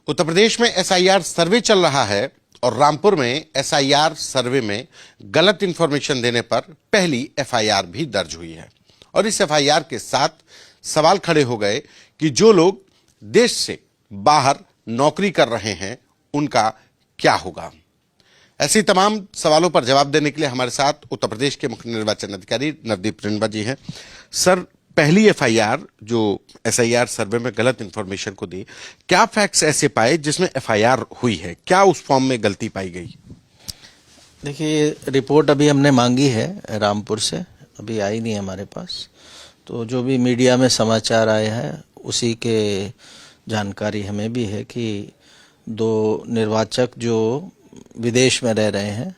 उत्तर प्रदेश में एसआईआर सर्वे चल रहा है और रामपुर में एसआईआर सर्वे में गलत इंफॉर्मेशन देने पर पहली एफआईआर भी दर्ज हुई है। और इस एफआईआर के साथ सवाल खड़े हो गए कि जो लोग देश से बाहर नौकरी कर रहे हैं उनका क्या होगा। ऐसे तमाम सवालों पर जवाब देने के लिए हमारे साथ उत्तर प्रदेश के मुख्य निर्वाचन अधिकारी नवदीप रिंडवा जी हैं। सर, पहली एफआईआर जो एसआईआर सर्वे में गलत इंफॉर्मेशन को दी, क्या फैक्ट्स ऐसे पाए जिसमें एफआईआर हुई है? क्या उस फॉर्म में गलती पाई गई? देखिए, रिपोर्ट अभी हमने मांगी है रामपुर से, अभी आई नहीं हमारे पास। तो जो भी मीडिया में समाचार आए हैं उसी के जानकारी हमें भी है कि 2 निर्वाचक जो विदेश में रह रहे हैं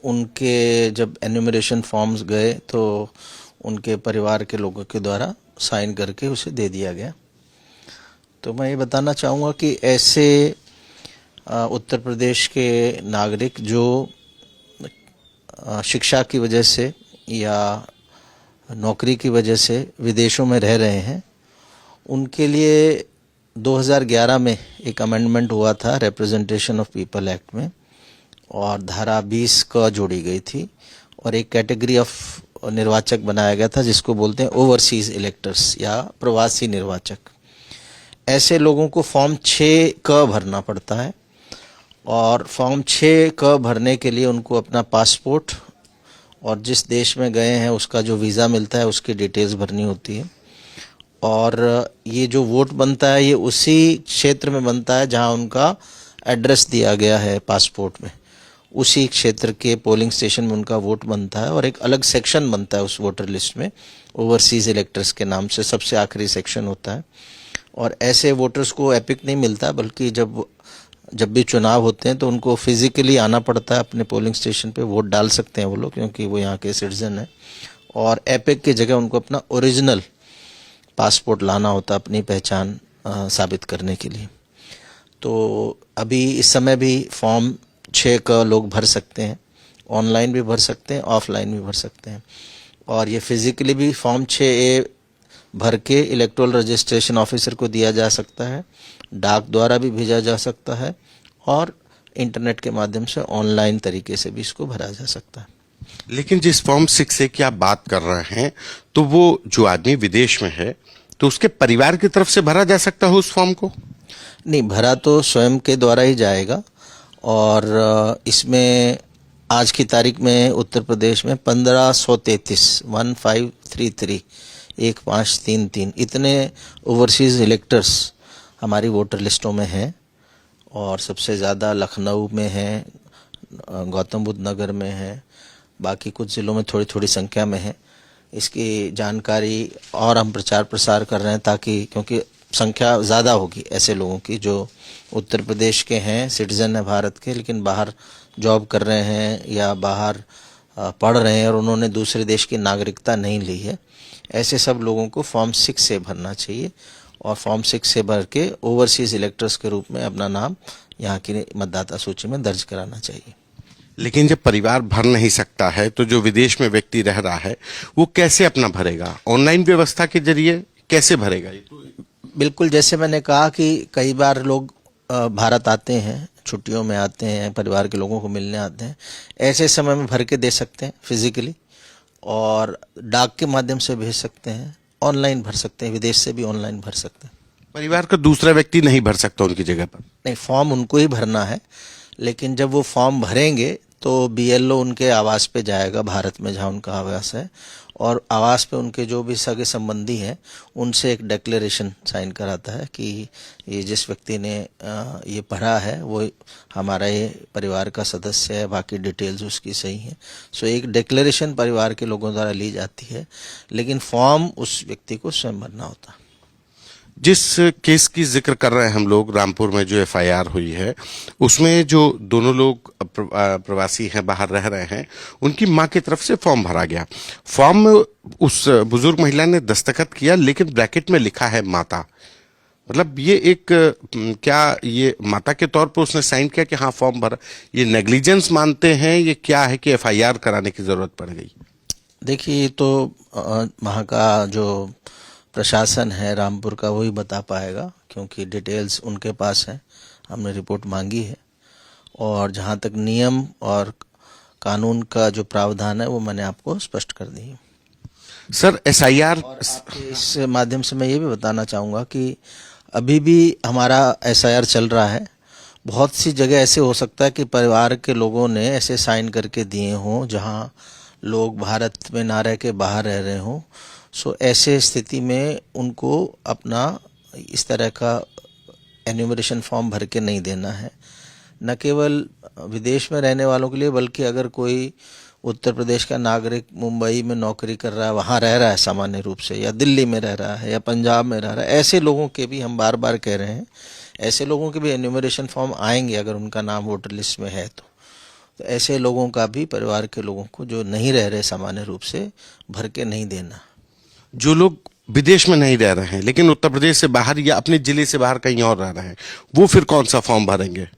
उनके जब एन्यूमरेशन फॉर्म्स गए तो उनके परिवार के लोगों के द्वारा साइन करके उसे दे दिया गया। तो मैं ये बताना चाहूँगा कि ऐसे उत्तर प्रदेश के नागरिक जो शिक्षा की वजह से या नौकरी की वजह से विदेशों में रह रहे हैं, उनके लिए 2011 में एक अमेंडमेंट हुआ था रिप्रेजेंटेशन ऑफ पीपल एक्ट में, और धारा 20 का जोड़ी गई थी और एक कैटेगरी ऑफ निर्वाचक बनाया गया था जिसको बोलते हैं ओवरसीज इलेक्टर्स या प्रवासी निर्वाचक। ऐसे लोगों को फॉर्म 6 क भरना पड़ता है और फॉर्म 6 क भरने के लिए उनको अपना पासपोर्ट और जिस देश में गए हैं उसका जो वीज़ा मिलता है उसकी डिटेल्स भरनी होती है। और ये जो वोट बनता है ये उसी क्षेत्र में बनता है जहां उनका एड्रेस दिया गया है पासपोर्ट में, उसी क्षेत्र के पोलिंग स्टेशन में उनका वोट बनता है। और एक अलग सेक्शन बनता है उस वोटर लिस्ट में, ओवरसीज इलेक्टर्स के नाम से सबसे आखिरी सेक्शन होता है। और ऐसे वोटर्स को एपिक नहीं मिलता, बल्कि जब भी चुनाव होते हैं तो उनको फिजिकली आना पड़ता है अपने पोलिंग स्टेशन पे, वोट डाल सकते हैं वो लोग क्योंकि वो यहाँ के सिटीजन हैं। और एपिक की जगह उनको अपना ओरिजिनल पासपोर्ट लाना होता है अपनी पहचान साबित करने के लिए। तो अभी इस समय भी फॉर्म 6 का लोग भर सकते हैं, ऑनलाइन भी भर सकते हैं, ऑफलाइन भी भर सकते हैं। और ये फिजिकली भी फॉर्म 6A भर के इलेक्टोरल रजिस्ट्रेशन ऑफिसर को दिया जा सकता है, डाक द्वारा भी भेजा जा सकता है और इंटरनेट के माध्यम से ऑनलाइन तरीके से भी इसको भरा जा सकता है। लेकिन जिस फॉर्म 6A की आप बात कर रहे हैं, तो वो जो आदमी विदेश में है तो उसके परिवार की तरफ से भरा जा सकता है उस फॉर्म को? नहीं, भरा तो स्वयं के द्वारा ही जाएगा। और इसमें आज की तारीख में उत्तर प्रदेश में 1533 इतने ओवरसीज इलेक्टर्स हमारी वोटर लिस्टों में हैं। और सबसे ज़्यादा लखनऊ में है, गौतम बुद्ध नगर में है, बाकी कुछ ज़िलों में थोड़ी थोड़ी संख्या में है। इसकी जानकारी और हम प्रचार प्रसार कर रहे हैं ताकि, क्योंकि संख्या ज़्यादा होगी ऐसे लोगों की जो उत्तर प्रदेश के हैं, सिटीज़न है भारत के, लेकिन बाहर जॉब कर रहे हैं या बाहर पढ़ रहे हैं और उन्होंने दूसरे देश की नागरिकता नहीं ली है। ऐसे सब लोगों को फॉर्म 6 से भरना चाहिए और फॉर्म 6 से भर के ओवरसीज इलेक्टर्स के रूप में अपना नाम यहाँ की मतदाता सूची में दर्ज कराना चाहिए। लेकिन जब परिवार भर नहीं सकता है तो जो विदेश में व्यक्ति रह रहा है वो कैसे अपना भरेगा? ऑनलाइन व्यवस्था के जरिए कैसे भरेगा? बिल्कुल, जैसे मैंने कहा कि कई बार लोग भारत आते हैं, छुट्टियों में आते हैं, परिवार के लोगों को मिलने आते हैं, ऐसे समय में भर के दे सकते हैं फिजिकली, और डाक के माध्यम से भेज सकते हैं, ऑनलाइन भर सकते हैं, विदेश से भी ऑनलाइन भर सकते हैं। परिवार का दूसरा व्यक्ति नहीं भर सकता उनकी जगह पर? नहीं, फॉर्म उनको ही भरना है, लेकिन जब वो फॉर्म भरेंगे तो BLO उनके आवास पे जाएगा भारत में जहाँ उनका आवास है, और आवास पे उनके जो भी सगे संबंधी हैं उनसे एक डिक्लेरेशन साइन कराता है कि ये जिस व्यक्ति ने ये पढ़ा है वो हमारा ये परिवार का सदस्य है, बाकी डिटेल्स उसकी सही हैं। सो एक डिक्लेरेशन परिवार के लोगों द्वारा ली जाती है, लेकिन फॉर्म उस व्यक्ति को स्वयं भरना होता है। जिस केस की जिक्र कर रहे हैं हम लोग, रामपुर में जो एफआईआर हुई है उसमें जो दोनों लोग प्रवासी हैं, बाहर रह रहे हैं, उनकी मां की तरफ से फॉर्म भरा गया। फॉर्म में उस बुजुर्ग महिला ने दस्तखत किया लेकिन ब्रैकेट में लिखा है माता। मतलब ये एक क्या ये माता के तौर पर उसने साइन किया कि हाँ फॉर्म भरा? ये नेग्लिजेंस मानते हैं, ये क्या है कि एफआईआर कराने की जरूरत पड़ गई? देखिए, ये तो वहाँ का जो प्रशासन है रामपुर का वही बता पाएगा, क्योंकि डिटेल्स उनके पास है। हमने रिपोर्ट मांगी है और जहाँ तक नियम और कानून का जो प्रावधान है वो मैंने आपको स्पष्ट कर दी है। सर एसआईआर, और आपके इस माध्यम से मैं ये भी बताना चाहूँगा कि अभी भी हमारा एसआईआर चल रहा है। बहुत सी जगह ऐसे हो सकता है कि परिवार के लोगों ने ऐसे साइन करके दिए हों जहां लोग भारत में ना रह के बाहर रह रहे हों। सो ऐसे स्थिति में उनको अपना इस तरह का एन्यूमरेशन फॉर्म भर के नहीं देना है। न केवल विदेश में रहने वालों के लिए, बल्कि अगर कोई उत्तर प्रदेश का नागरिक मुंबई में नौकरी कर रहा है, वहाँ रह रहा है सामान्य रूप से, या दिल्ली में रह रहा है, या पंजाब में रह रहा है, ऐसे लोगों के भी हम बार बार कह रहे हैं, ऐसे लोगों के भी एन्यूमरेशन फॉर्म आएंगे अगर उनका नाम वोटर लिस्ट में है तो ऐसे लोगों का भी, परिवार के लोगों को जो नहीं रह रहे सामान्य रूप से, भर के नहीं देना। जो लोग विदेश में नहीं रह रहे हैं लेकिन उत्तर प्रदेश से बाहर या अपने जिले से बाहर कहीं और रह रहे हैं, वो फिर कौन सा फॉर्म भरेंगे?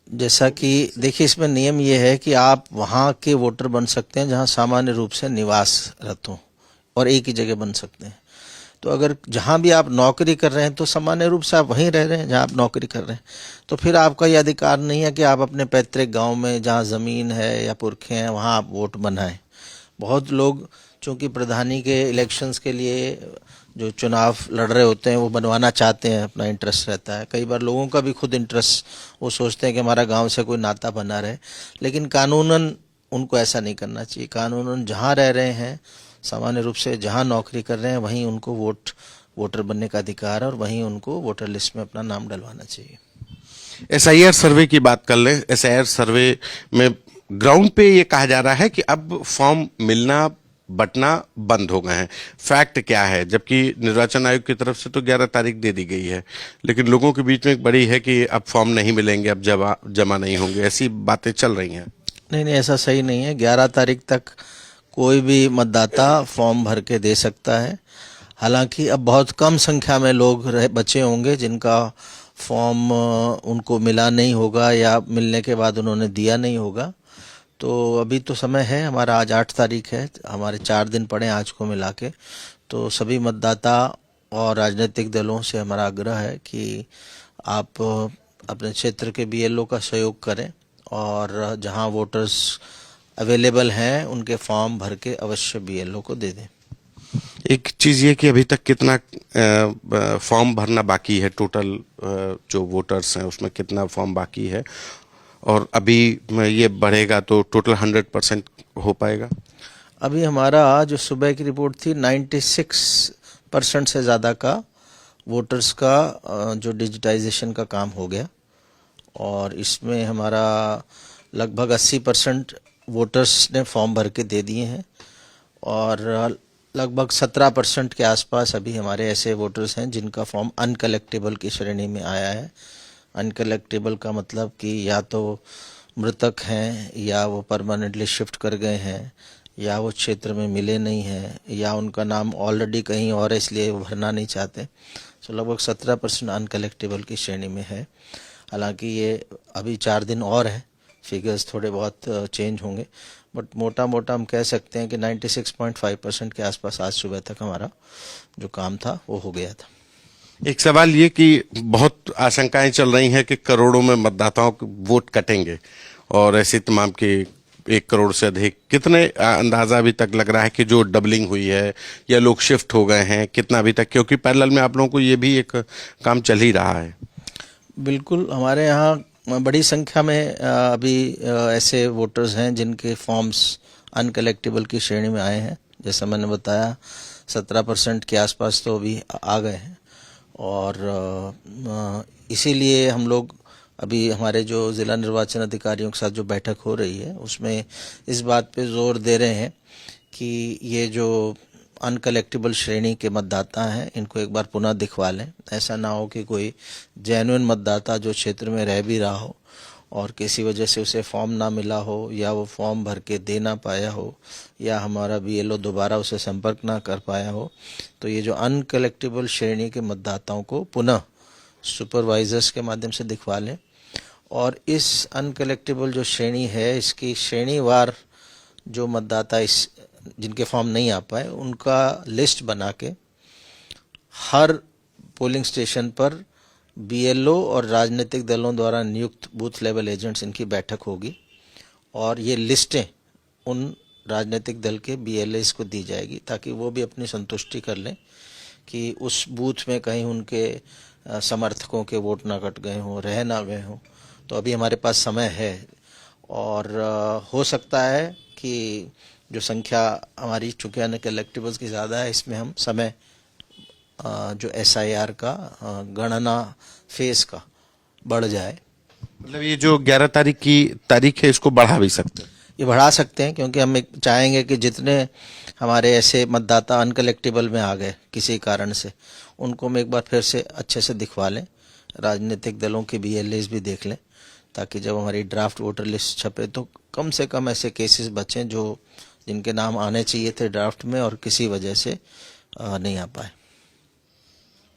जैसा कि देखिए, इसमें नियम ये है कि आप वहाँ के वोटर बन सकते हैं जहाँ सामान्य रूप से निवासरत हो, और एक ही जगह बन सकते हैं। तो अगर जहाँ भी आप नौकरी कर रहे हैं तो सामान्य रूप से आप वहीं रह रहे हैं जहाँ आप नौकरी कर रहे हैं, तो फिर आपका ये अधिकार नहीं है कि आप अपने पैतृक गांव में जहाँ ज़मीन है या पुरखे हैं वहाँ आप वोट बनाएं। बहुत लोग चूँकि प्रधानी के इलेक्शंस के लिए जो चुनाव लड़ रहे होते हैं वो बनवाना चाहते हैं, अपना इंटरेस्ट रहता है। कई बार लोगों का भी खुद इंटरेस्ट, वो सोचते हैं कि हमारा गांव से कोई नाता बना रहे, लेकिन कानूनन उनको ऐसा नहीं करना चाहिए। कानूनन जहाँ रह रहे हैं, सामान्य रूप से जहाँ नौकरी कर रहे हैं, वहीं उनको वोटर बनने का अधिकार है और वहीं उनको वोटर लिस्ट में अपना नाम डलवाना चाहिए। एसआईआर सर्वे की बात कर लें। एसआईआर सर्वे में ग्राउंड पे ये कहा जा रहा है कि अब फॉर्म मिलना बंटना बंद हो गए हैं। फैक्ट क्या है? जबकि निर्वाचन आयोग की तरफ से तो 11 तारीख दे दी गई है, लेकिन लोगों के बीच में एक बड़ी है कि अब फॉर्म नहीं मिलेंगे, अब जमा नहीं होंगे, ऐसी बातें चल रही हैं। नहीं, ऐसा सही नहीं है। 11 तारीख तक कोई भी मतदाता फॉर्म भर के दे सकता है। हालांकि अब बहुत कम संख्या में लोग बचे होंगे जिनका फॉर्म उनको मिला नहीं होगा या मिलने के बाद उन्होंने दिया नहीं होगा। तो अभी तो समय है, हमारा आज 8 तारीख है, हमारे 4 दिन पड़े आज को मिला के। तो सभी मतदाता और राजनीतिक दलों से हमारा आग्रह है कि आप अपने क्षेत्र के बीएलओ का सहयोग करें और जहां वोटर्स अवेलेबल हैं उनके फॉर्म भर के अवश्य बीएलओ को दे दें। एक चीज ये कि अभी तक कितना फॉर्म भरना बाकी है, टोटल जो वोटर्स हैं उसमें कितना फॉर्म बाकी है, और अभी ये बढ़ेगा तो टोटल 100% हो पाएगा? अभी हमारा जो सुबह की रिपोर्ट थी 96% से ज़्यादा का वोटर्स का जो डिजिटाइजेशन का काम हो गया, और इसमें हमारा लगभग 80% वोटर्स ने फॉर्म भर के दे दिए हैं, और लगभग 17% के आसपास अभी हमारे ऐसे वोटर्स हैं जिनका फॉर्म अनकलेक्टेबल की श्रेणी में आया है। अनकलेक्टेबल का मतलब कि या तो मृतक हैं, या वो परमानेंटली शिफ्ट कर गए हैं, या वो क्षेत्र में मिले नहीं हैं, या उनका नाम ऑलरेडी कहीं और है इसलिए वो भरना नहीं चाहते। तो लगभग 17% अनकलेक्टेबल की श्रेणी में है। हालांकि ये अभी 4 दिन और है, फिगर्स थोड़े बहुत चेंज होंगे, बट मोटा मोटा हम कह सकते हैं कि 96.5% के आसपास आज सुबह तक हमारा जो काम था वो हो गया था। एक सवाल ये कि बहुत आशंकाएं चल रही हैं कि करोड़ों में मतदाताओं के वोट कटेंगे, और ऐसे तमाम के 1 करोड़ से अधिक, कितने अंदाजा अभी तक लग रहा है कि जो डबलिंग हुई है या लोग शिफ्ट हो गए हैं, कितना अभी तक? क्योंकि पैरेलल में आप लोगों को ये भी एक काम चल ही रहा है। बिल्कुल, हमारे यहाँ बड़ी संख्या में अभी ऐसे वोटर्स हैं जिनके फॉर्म्स अनकलेक्टेबल की श्रेणी में आए हैं। जैसा मैंने बताया 17% के आसपास तो अभी आ गए हैं, और इसीलिए हम लोग अभी हमारे जो ज़िला निर्वाचन अधिकारियों के साथ जो बैठक हो रही है उसमें इस बात पे जोर दे रहे हैं कि ये जो अनकलेक्टेबल श्रेणी के मतदाता हैं इनको एक बार पुनः दिखवा लें। ऐसा ना हो कि कोई जेन्युइन मतदाता जो क्षेत्र में रह भी रहा हो और किसी वजह से उसे फॉर्म ना मिला हो, या वो फॉर्म भर के दे ना पाया हो, या हमारा बीएलओ दोबारा उसे संपर्क ना कर पाया हो, तो ये जो अनकलेक्टेबल श्रेणी के मतदाताओं को पुनः सुपरवाइजर्स के माध्यम से दिखवा लें। और इस अनकलेक्टेबल जो श्रेणी है इसकी श्रेणीवार जो मतदाता जिनके फॉर्म नहीं आ पाए उनका लिस्ट बना के हर पोलिंग स्टेशन पर बीएलओ और राजनीतिक दलों द्वारा नियुक्त बूथ लेवल एजेंट्स इनकी बैठक होगी और ये लिस्टें उन राजनीतिक दल के बीएलएस को दी जाएगी ताकि वो भी अपनी संतुष्टि कर लें कि उस बूथ में कहीं उनके समर्थकों के वोट ना कट गए हों, रह ना गए हों। तो अभी हमारे पास समय है और हो सकता है कि जो संख्या हमारी चूँकि अन्य कलेक्टिबल्स की ज़्यादा है, इसमें हम समय जो एसआईआर का गणना फेज का बढ़ जाए। मतलब ये जो 11 तारीख की तारीख है इसको बढ़ा भी सकते हैं? ये बढ़ा सकते हैं क्योंकि हम चाहेंगे कि जितने हमारे ऐसे मतदाता अनकलेक्टिबल में आ गए किसी कारण से, उनको हम एक बार फिर से अच्छे से दिखवा लें, राजनीतिक दलों के बीएलएस भी देख लें ताकि जब हमारी ड्राफ्ट वोटर लिस्ट छपे तो कम से कम ऐसे केसेस बचें जो जिनके नाम आने चाहिए थे ड्राफ्ट में और किसी वजह से नहीं आ पाए।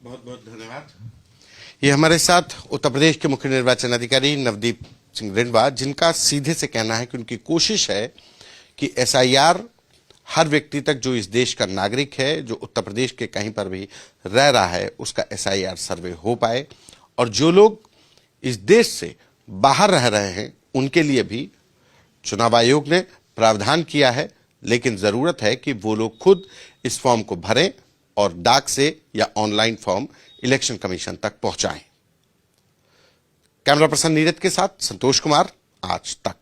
बहुत बहुत धन्यवाद। ये हमारे साथ उत्तर प्रदेश के मुख्य निर्वाचन अधिकारी नवदीप सिंह रिंडवा, जिनका सीधे से कहना है कि उनकी कोशिश है कि एसआईआर हर व्यक्ति तक जो इस देश का नागरिक है, जो उत्तर प्रदेश के कहीं पर भी रह रहा है, उसका एसआईआर सर्वे हो पाए और जो लोग इस देश से बाहर रह रहे हैं उनके लिए भी चुनाव आयोग ने प्रावधान किया है, लेकिन जरूरत है कि वो लोग खुद इस फॉर्म को भरें और डाक से या ऑनलाइन फॉर्म इलेक्शन कमीशन तक पहुंचाएं। कैमरा पर्सन नीरज के साथ संतोष कुमार, आज तक।